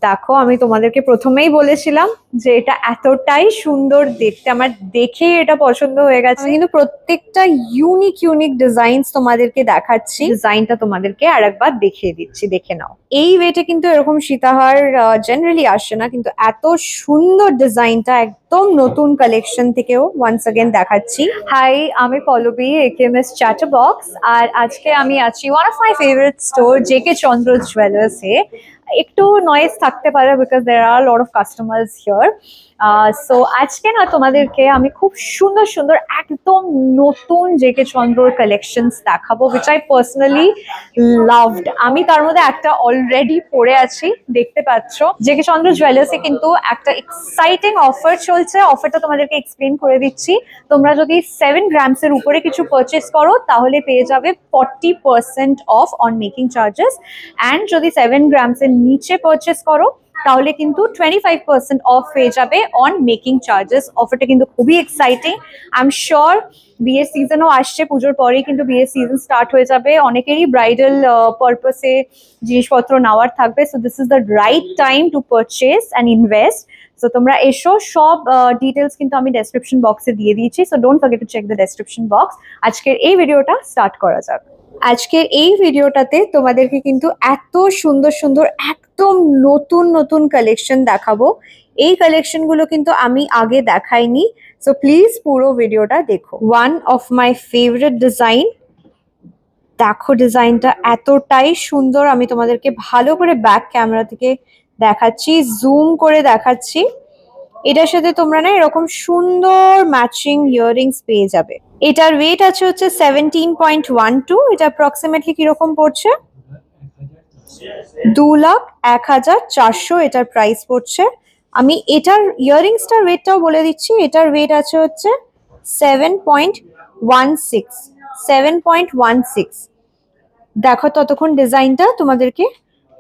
দেখো আমি তোমাদেরকে প্রথমেই বলেছিলাম যে এটা এতটাই সুন্দর দেখতে, আমার দেখে এটা পছন্দ হয়ে গেছে। আমি কিন্তু প্রত্যেকটা ইউনিক ইউনিক ডিজাইনস তোমাদেরকে দেখাচ্ছি, ডিজাইনটা তোমাদেরকে আরেকবার দেখিয়ে দিচ্ছি, দেখে নাও। এই ওয়েটে কিন্তু এরকম সীতাহার জেনারেলি আসে না, কিন্তু এত সুন্দর ডিজাইনটা একদম নতুন কালেকশন থেকেও ওয়ান্স अगेन দেখাচ্ছি। হাই, আমি পল্লবী, একেএমএস চ্যাটারবক্স, আর আজকে আমি আছি one of my favourite store JK Chandra জুয়েলার্সে। একটু নয়েজ থাকতে পারে because there are lot of customers here. So আজকে না তোমাদেরকে আমি খুব সুন্দর সুন্দর একদম নতুন জেকে চন্দ্রর কালেকশনস দেখাবো, উইচ আই পার্সোনালি লাভড। আমি তার মধ্যে একটা অলরেডি পরে আছি, দেখতে পাচ্ছ। জেকে চন্দ্র জুয়েলার্সে কিন্তু একটা এক্সাইটিং অফার চলছে, অফারটা তোমাদেরকে এক্সপ্লেন করে দিচ্ছি। তোমরা যদি 7 গ্রামসের উপরে কিছু পারচেস করো তাহলে পেয়ে যাবে 40% of on making charges, and যদি 7 গ্রামসের নিচে পারচেস করো তাহলে কিন্তু 25% অফ পেয়ে যাবে অন মেকিং চার্জেস। অফারটা কিন্তু খুবই এক্সাইটিং। আই এম শিওর বিয়ের সিজনও আসছে, পুজোর পরেই কিন্তু বিয়ের সিজন স্টার্ট হয়ে যাবে, অনেকেরই ব্রাইডাল পারপাসে জিনিসপত্র নেওয়ার থাকবে। So this is the right time to purchase and invest. So তোমরা এসো, সব ডিটেলস কিন্তু আমি ডেসক্রিপশন বক্সে দিয়ে দিয়েছি, so don't forget to check the description box. আজকের এই ভিডিওটা স্টার্ট করা যাক। আজকের এই ভিডিওটাতে তোমাদেরকে কিন্তু এত সুন্দর সুন্দর একদম নতুন নতুন কালেকশন দেখাবো। এই কালেকশনগুলো কিন্তু আমি আগে দেখাইনি, সো প্লিজ পুরো ভিডিওটা দেখো। One of my favourite design, দেখো ডিজাইনটা এতটাই সুন্দর। আমি তোমাদেরকে ভালো করে ব্যাক ক্যামেরা থেকে দেখাচ্ছি, জুম করে দেখাচ্ছি। এটার সাথে তোমরা না এরকম সুন্দর ম্যাচিং ইয়াররিংস পেয়ে যাবে। এটার ওয়েট আছে হচ্ছে 17.12। এটা অ্যাপ্রক্সিমেটলি কিরকম পড়ছে? 2,01,400 এটার প্রাইস পড়ছে। আমি এটার ইয়াররিংসটার ওয়েটটাও বলে দিচ্ছি। এটার ওয়েট আছে হচ্ছে 7.16। দেখো ততক্ষণ ডিজাইনটা তোমাদেরকে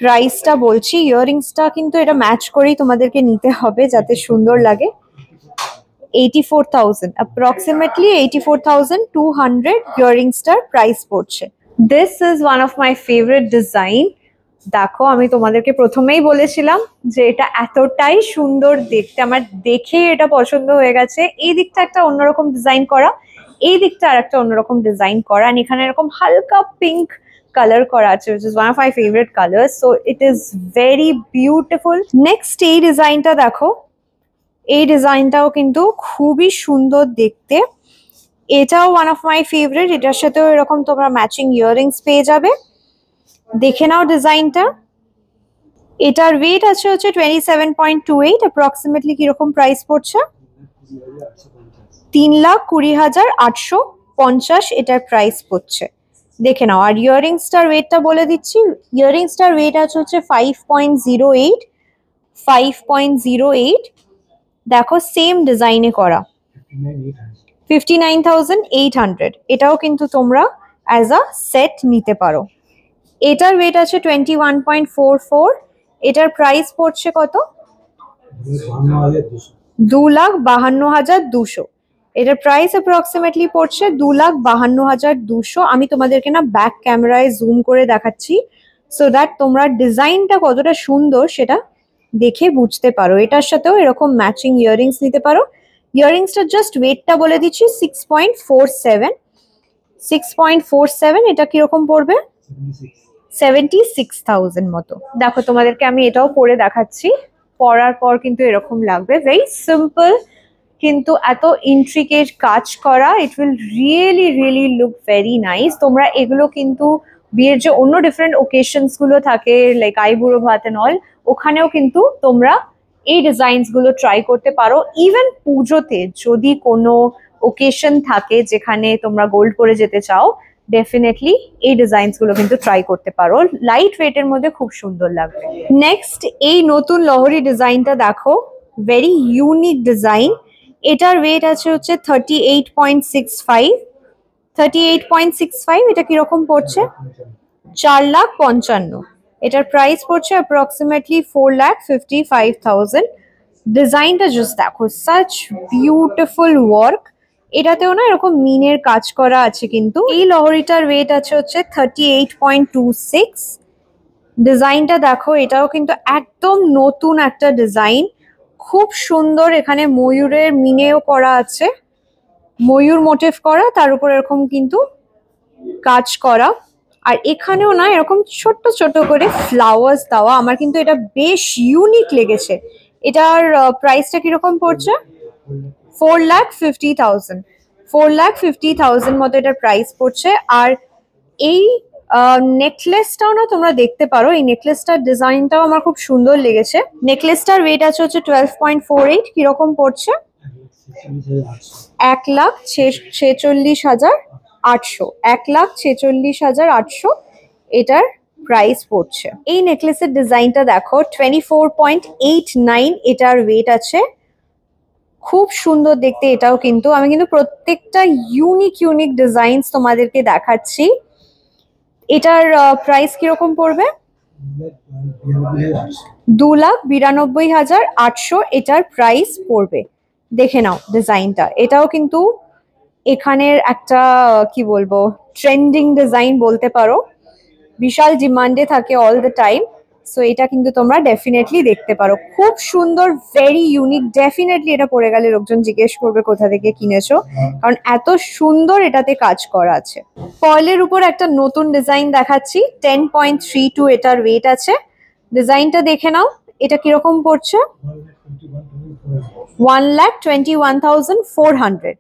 প্রাইসটা বলছি। ইয়াররিংসটা কিন্তু এটা ম্যাচ করেই তোমাদেরকে নিতে হবে যাতে সুন্দর লাগে। 84,000, অ্যাপ্রক্সিমেটলি 84,200 ইয়াররিংসটার প্রাইস পড়ছে। This is one of my favourite design. দেখো আমি তোমাদেরকে প্রথমেই বলেছিলাম যে এটা এতটাই সুন্দর দেখতে, আমার দেখে এটা পছন্দ হয়ে গেছে। এই দিকটা একটা অন্যরকম ডিজাইন করা, এই দিকটা আর একটা অন্যরকম ডিজাইন করা, আর এখানে এরকম হালকা পিঙ্ক কালার করা আছে, which is one of my favorite colors, so it is very beautiful. Next এই ডিজাইনটা দেখো, এই ডিজাইনটাও কিন্তু খুবই সুন্দর দেখতে। এটাও ওয়ান অফ মাই ফেভারিট। এটার সাথেও এরকম তোমরা ম্যাচিং ইয়াররিংস পেয়ে যাবে। দেখে নাও ডিজাইনটা। এটার ওয়েট আছে হচ্ছে 27.28, অ্যাপ্রক্সিমেটলি কিরকম প্রাইস পড়ছে? 3,20,850 এটার প্রাইস পড়ছে। দেখে নাও। আর ইয়াররিংসটার ওয়েটটা বলে দিচ্ছি। ইয়াররিংসটার ওয়েট আছে হচ্ছে 5.08। দেখো সেম ডিজাইনে করা, 59,800। এটাও কিন্তু তোমরা অ্যাজ আ সেট নিতে পারো। এটার ওয়েট আছে 21.44। এটার প্রাইস পড়ছে কত? 2,52,200। এটার প্রাইস অ্যাপ্রক্সিমেটলি পড়ছে 2,52,200। আমি তোমাদেরকে না ব্যাক ক্যামেরায় জুম করে দেখাচ্ছি, সো দ্যাট তোমরা ডিজাইনটা কতটা সুন্দর সেটা দেখে বুঝতে পারো। এটার সাথেও এরকম ম্যাচিং ইয়াররিংস নিতে পারো। ইয়াররিংসটা জাস্ট ওয়েটটা বলে দিচ্ছি, 6.47। এটা কিরকম পড়বে? 76,000 মতো। দেখো তোমাদেরকে আমি এটাও পরে দেখাচ্ছি। পরার পর কিন্তু এরকম লাগবে, ভেরি সিম্পল কিন্তু এত ইন্ট্রিকেট কাজ করা। It will really really look very nice. তোমরা এগুলো কিন্তু বিয়ের যে অন্য ডিফারেন্ট ওকেশনস গুলো থাকে, লাইক আইবুড়ো ভাত এন্ড অল, ওখানেও কিন্তু তোমরা এই ডিজাইনস গুলো ট্রাই করতে পারো। ইভেন পুজোতে যদি কোনো ওকেশন থাকে যেখানে তোমরা গোল্ড পরে যেতে চাও, ডেফিনেটলি এই ডিজাইনস গুলো কিন্তু ট্রাই করতে পারো। লাইট ওয়েটের মধ্যে খুব সুন্দর লাগবে। নেক্সট এই নতুন লহরি ডিজাইনটা দেখো, ভেরি ইউনিক ডিজাইন। এটার ওয়েট আছে হচ্ছে 38.65। এটা কিরকম পড়ছে? 4,55,000। এটার প্রাইস পড়ছে অ্যাপ্রক্সিমেটলি 4,55,000। ডিজাইনটা জাস্ট দেখো, সাচ বিউটিফুল ওয়ার্ক। এটাতেও না এরকম মিনের কাজ করা আছে। কিন্তু এই লহরিটার ওয়েট আছে হচ্ছে 38.26। ডিজাইনটা দেখো, এটাও কিন্তু একদম নতুন একটা ডিজাইন, খুব সুন্দর। এখানে ময়ূরের মিনেও করা আছে, ময়ূর মোটিভ করা, তার উপর এরকম কিন্তু কাজ করা। আর এখানেও না এরকম ছোট্ট ছোট করে ফ্লাওয়ার্স দেওয়া। আমার কিন্তু এটা বেশ ইউনিক লেগেছে। এটার প্রাইসটা কিরকম পড়ছে? 4,50,000। 4,50,000 মতো এটার প্রাইস পড়ছে। আর এই নেকলেসটাও না তোমরা দেখতে পারো, এই নেকলেসটার ডিজাইনটাও আমার খুব সুন্দর লেগেছে। নেকলেসটার ওয়েট আছে হচ্ছে 12.48। কিরকম পড়ছে? 1,46,800। 1,46,800 এটার প্রাইস পড়ছে। এই নেকলেসের ডিজাইনটা দেখো, 24.89 এটার ওয়েট আছে। খুব সুন্দর দেখতে এটাও কিন্তু। আমি কিন্তু প্রত্যেকটা ইউনিক ইউনিক ডিজাইনস তোমাদেরকে দেখাচ্ছি। এটার প্রাইস কিরকম পড়বে? 2,92,800 এটার প্রাইস পড়বে। দেখে নাও ডিজাইনটা, এটাও কিন্তু এখানের একটা কি বলবো ট্রেন্ডিং ডিজাইন বলতে পারো, বিশাল ডিমান্ডে থাকে অল দ্য টাইম। সো এটা কিন্তু তোমরা ডেফিনেটলি দেখতে পারো, খুব সুন্দর, ভেরি ইউনিক। ডেফিনেটলি এটা পরে গেলে লোকজন জিজ্ঞেস করবে কোথা থেকে কিনেছো, কারণ এত সুন্দর এটাতে কাজ করা আছে। পার্লের উপর একটা নতুন ডিজাইন দেখাচ্ছি, 10.32 এটার ওয়েট আছে। ডিজাইনটা দেখে নাও, এটা কিরকম পড়ছে? 1,21,400।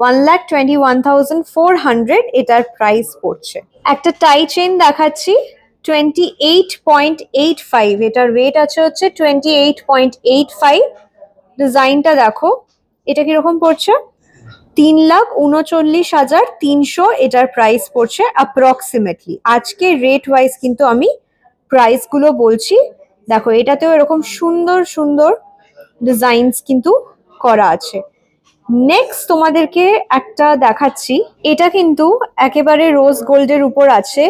1,21,400 এটার প্রাইস পড়ছে। একটা টাই চেইন দেখাচ্ছি, 28.85 এটার ওয়েট আছে হচ্ছে 28.85। ডিজাইনটা দেখো, এটা কিরকম পড়ছে? 3,39,300 এটার প্রাইস পড়ছে অ্যাপ্রক্সিমেটলি। আজকে রেট ওয়াইজ কিন্তু আমি প্রাইস গুলো বলছি। দেখো এটাতেও এরকম সুন্দর সুন্দর ডিজাইনস কিন্তু করা আছে। নেক্সট তোমাদেরকে একটা দেখাচ্ছি, এটা কিন্তু একেবারে রোজ গোল্ডের উপর আছে,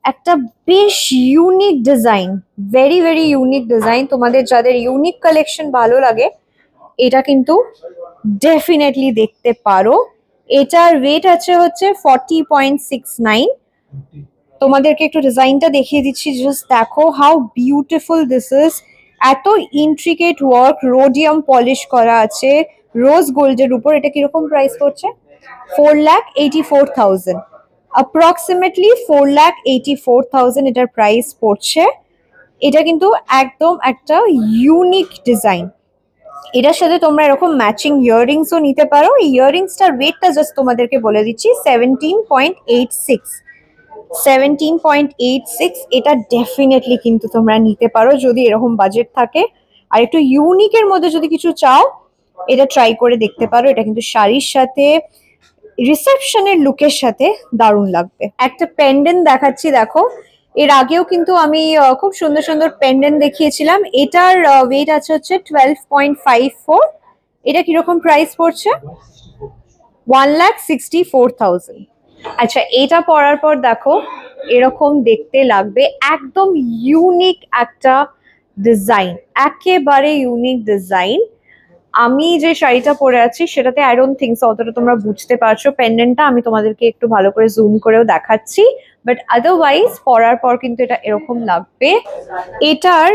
একটা বেশ unique design, very very unique design. তোমাদের যাদের ইউনিক কালেকশন ভালো লাগে এটা কিন্তু ডেফিনেটলি দেখতে পারো। এটার ওয়েট আছে হচ্ছে 40.69। তোমাদেরকে একটু ডিজাইনটা দেখিয়ে দিচ্ছি, জাস্ট দেখো হাউ বিউটিফুল দিস ইজ। এত ইন্ট্রিকেট ওয়ার্ক, রোডিয়াম পলিশ করা আছে রোজ গোল্ডের উপর। এটা কিরকম প্রাইস পড়ছে? 4,84,000। অ্যাপ্রক্সিমেটলি 4,84,000 এটার প্রাইস পড়ছে। এটা কিন্তু একদম একটা ইউনিক ডিজাইন। এটার সাথে তোমরা এরকম ম্যাচিং ইয়াররিংসও নিতে পারো। এই ইয়াররিংসটার ওয়েটটা জাস্ট তোমাদেরকে বলে দিচ্ছি, 17.86। 17.86 এটা ডেফিনেটলি কিন্তু তোমরা নিতে পারো যদি এরকম বাজেট থাকে। আর একটু ইউনিকের মধ্যে যদি কিছু চাও, এটা ট্রাই করে দেখতে পারো। এটা কিন্তু শাড়ির সাথে, রিসেপশনের লুকের সাথে দারুণ লাগবে। একটা পেন্ডেন্ট দেখাচ্ছি, দেখো এর আগেও কিন্তু আমি খুব সুন্দর সুন্দর পেন্ডেন্ট দেখিয়েছিলাম। এটার ওয়েট আছে হচ্ছে 12.54। এটা কিরকম প্রাইস পড়ছে? 1,64,000। আচ্ছা, এটা পরার পর দেখো এরকম দেখতে লাগবে, একদম ইউনিক একটা ডিজাইন, একেবারে ইউনিক ডিজাইন। আমি যে শাড়িটা পরে আছি সেটাতে আই ডোন্ট থিঙ্ক সো অতটা তোমরা বুঝতে পারছো পেন্ডেন্টটা। আমি তোমাদেরকে একটু ভালো করে জুম করেও দেখাচ্ছি, বাট আদারওয়াইজ পরার পর কিন্তু এটা এরকম লাগবে। এটার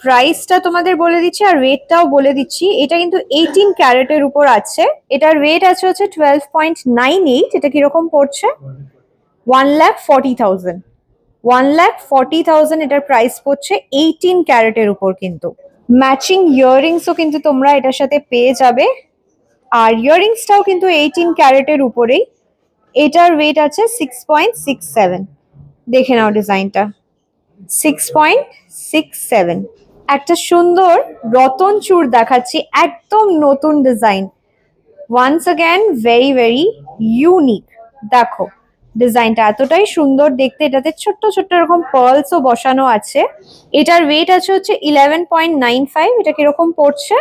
প্রাইসটা তোমাদের বলে দিচ্ছি আর ওয়েটটাও বলে দিচ্ছি। এটা কিন্তু 18 ক্যারেটের উপর আছে। এটার ওয়েট আছে হচ্ছে 12.98। এটা কিরকম পড়ছে? 1,40,000। 1,40,000 এটার প্রাইস পড়ছে 18 ক্যারেটের উপর। কিন্তু ম্যাচিং ইয়াররিংসও কিন্তু তোমরা এটার সাথে পেয়ে যাবে। আর ইয়াররিংসটাও কিন্তু 18 ক্যারেটের উপরেই। এটার ওয়েট আছে 6.67। দেখে নাও ডিজাইনটা, 6.67। একটা সুন্দর রতন চূড় দেখাচ্ছি, একদম নতুন design. Once again very very unique. দেখো ডিজাইনটা এতটাই সুন্দর দেখতে, এটাতে ছোট্ট ছোট্ট এরকম পার্লসও বসানো আছে। এটার ওয়েট আছে হচ্ছে 11.95। এটা কিরকম পড়ছে?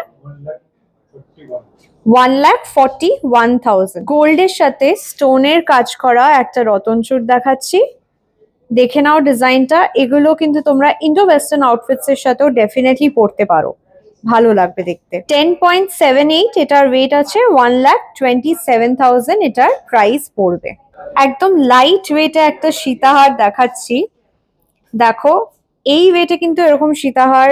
1,41,000। গোল্ডের সাথে স্টোনের কাজ করা একটা রতন চূড় দেখাচ্ছি, দেখে নাও ডিজাইনটা। এগুলো কিন্তু তোমরা ইন্ডো ওয়েস্টার্ন আউটফিটস এর সাথেও ডেফিনেটলি পরতে পারো, ভালো লাগবে দেখতে। 10.78 এটার ওয়েট আছে। 1,27,000 এটার প্রাইস পড়বে। একদম লাইট ওয়েটে একটা সীতাহার দেখাচ্ছি, দেখো এই ওয়েটে কিন্তু এরকম সীতাহার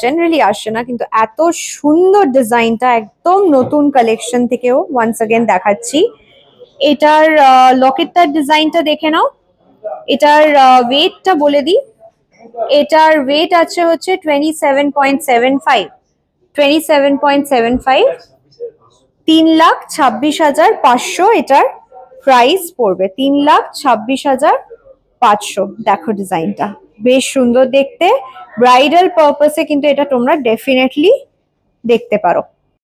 জেনারেলি আসে না, কিন্তু এত সুন্দর ডিজাইনটা, একদম নতুন কালেকশন থেকেও ওয়ান্স अगेन দেখাচ্ছি। এটার লকেটটার ডিজাইনটা দেখে নাও। এটার ওয়েটটা বলে দিই, এটার ওয়েট আছে হচ্ছে 27.75, 27.75, 3,26,500 এটার প্রাইস পড়বে, 3,26,500। দেখো ডিজাইনটা বেশ সুন্দর দেখতে, ব্রাইডাল পারপাসে কিন্তু এটা তোমরা ডেফিনেটলি দেখতে পারো।